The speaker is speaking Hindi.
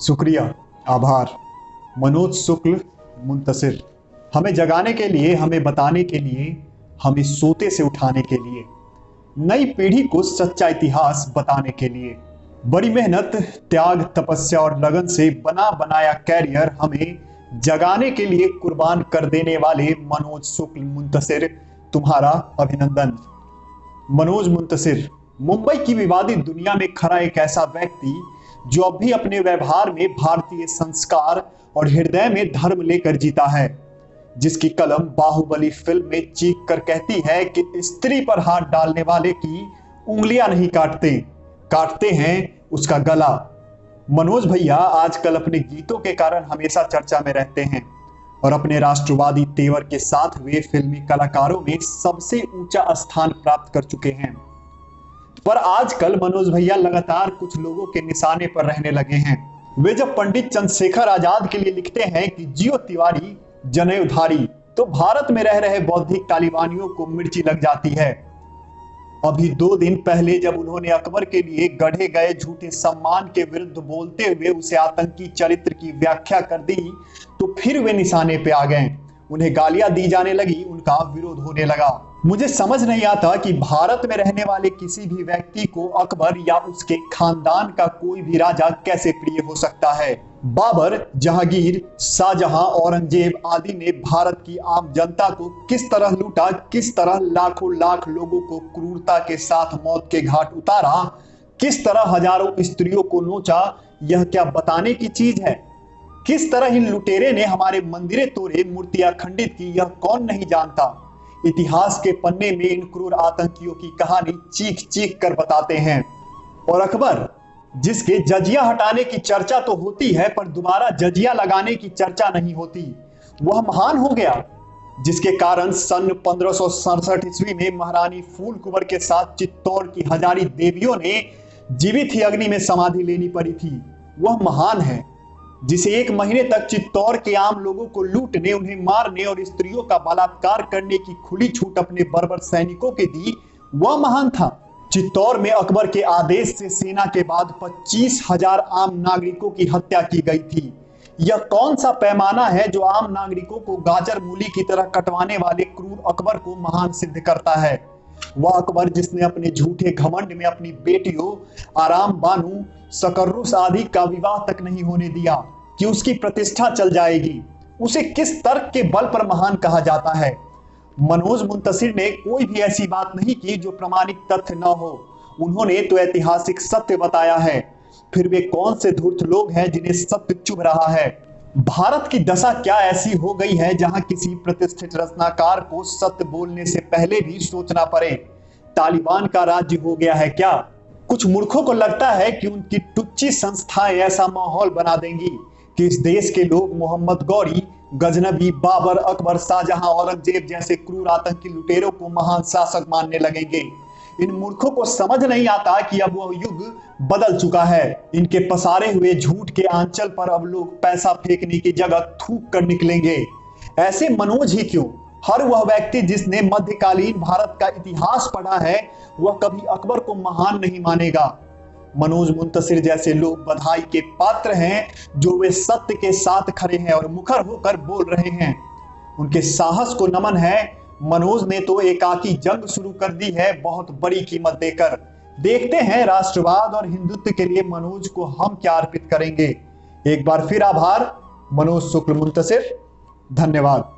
शुक्रिया, आभार। मनोज शुक्ल मुंतशिर। हमें जगाने के लिए, हमें बताने के लिए, हमें सोते से उठाने के लिए, नई पीढ़ी को सच्चा इतिहास बताने के लिए, बड़ी मेहनत, त्याग, तपस्या और लगन से बना बनाया कैरियर हमें जगाने के लिए कुर्बान कर देने वाले मनोज शुक्ल मुंतशिर, तुम्हारा अभिनंदन। मनोज मुंतशिर मुंबई की विवादित दुनिया में खड़ा एक ऐसा व्यक्ति जो अब भी अपने व्यवहार में भारतीय संस्कार और हृदय में धर्म लेकर जीता है, जिसकी कलम बाहुबली फिल्म में चीख कर कहती है कि स्त्री पर हाथ डालने वाले की उंगलियां नहीं काटते, काटते हैं उसका गला। मनोज भैया आजकल अपने गीतों के कारण हमेशा चर्चा में रहते हैं और अपने राष्ट्रवादी तेवर के साथ वे फिल्मी कलाकारों में सबसे ऊंचा स्थान प्राप्त कर चुके हैं। पर आजकल मनोज भैया लगातार कुछ लोगों के निशाने पर रहने लगे हैं। वे जब पंडित चंद्रशेखर आजाद के लिए लिखते हैं कि जियो तिवारी जनेऊधारी, तो भारत में रह रहे बौद्धिक तालिबानियों को मिर्ची लग जाती है। अभी 2 दिन पहले जब उन्होंने अकबर के लिए गढ़े गए झूठे सम्मान के विरुद्ध बोलते हुए उसे आतंकी चरित्र की व्याख्या कर दी, तो फिर वे निशाने पे आ गए। उन्हें गालियां दी जाने लगी, उनका विरोध होने लगा। मुझे समझ नहीं आता कि भारत में रहने वाले किसी भी व्यक्ति को अकबर या उसके खानदान का कोई भी राजा कैसे प्रिय हो सकता है। बाबर, जहांगीर, शाहजहां, औरंगजेब आदि ने भारत की आम जनता को किस तरह लूटा, किस तरह लाखों लाख लोगों को क्रूरता के साथ मौत के घाट उतारा, किस तरह हजारों स्त्रियों को नोचा, यह क्या बताने की चीज है। किस तरह इन लुटेरे ने हमारे मंदिरें तोड़े, मूर्तियां खंडित की, यह कौन नहीं जानता। इतिहास के पन्ने में इन क्रूर आतंकियों की कहानी चीख चीख कर बताते हैं। और अकबर, जिसके जजिया हटाने की चर्चा तो होती है पर दोबारा जजिया लगाने की चर्चा नहीं होती, वह महान हो गया जिसके कारण सन 1567 ईस्वी में महारानी फूल कुंवर के साथ चित्तौड़ की हजारी देवियों ने जीवित ही अग्नि में समाधि लेनी पड़ी थी। वह महान है जिसे 1 महीने तक चित्तौड़ के आम लोगों को लूटने, उन्हें मारने और स्त्रियों का बलात्कार करने की खुली छूट अपने बर्बर सैनिकों के दी, वह महान था। चित्तौड़ में अकबर के आदेश से सेना के बाद 25,000 आम नागरिकों की हत्या की गई थी। यह कौन सा पैमाना है जो आम नागरिकों को गाजर मूली की तरह कटवाने वाले क्रूर अकबर को महान सिद्ध करता है। वह अकबर जिसने अपने झूठे घमंड में अपनी बेटियों आराम बानू, सकर्रुस आदि का विवाह तक नहीं होने दिया कि उसकी प्रतिष्ठा चल जाएगी, उसे किस तर्क के बल पर महान कहा जाता है। मनोज मुंतशिर ने कोई भी ऐसी बात नहीं की जो प्रामाणिक तथ्य न हो। उन्होंने तो ऐतिहासिक सत्य बताया है। फिर वे कौन से धूर्त लोग हैं जिन्हें सत्य चुभ रहा है। भारत की दशा क्या ऐसी हो गई है जहां किसी प्रतिष्ठित रचनाकार को सत्य बोलने से पहले भी सोचना पड़े। तालिबान का राज्य हो गया है क्या। कुछ मूर्खों को लगता है कि उनकी टुच्ची संस्थाएं ऐसा माहौल बना देंगी कि इस देश के लोग मोहम्मद गौरी, गजनबी, बाबर, अकबर, शाहजहां, औरंगजेब जैसे क्रूर आतंकी लुटेरों को महान शासक मानने लगेंगे। इन मूर्खों को समझ नहीं आता कि अब वह युग बदल चुका है। इनके पसारे हुए झूठ के आंचल पर अब लोग पैसा फेंकने की जगह थूक कर निकलेंगे। ऐसे मनोज ही क्यों, हर वह व्यक्ति जिसने मध्यकालीन भारत का इतिहास पढ़ा है, वह कभी अकबर को महान नहीं मानेगा। मनोज मुंतशिर जैसे लोग बधाई के पात्र हैं जो वे सत्य के साथ खड़े हैं और मुखर होकर बोल रहे हैं। उनके साहस को नमन है। मनोज ने तो एकाकी जंग शुरू कर दी है, बहुत बड़ी कीमत देकर। देखते हैं राष्ट्रवाद और हिंदुत्व के लिए मनोज को हम क्या अर्पित करेंगे। एक बार फिर आभार मनोज शुक्ल मुंतशिर, धन्यवाद।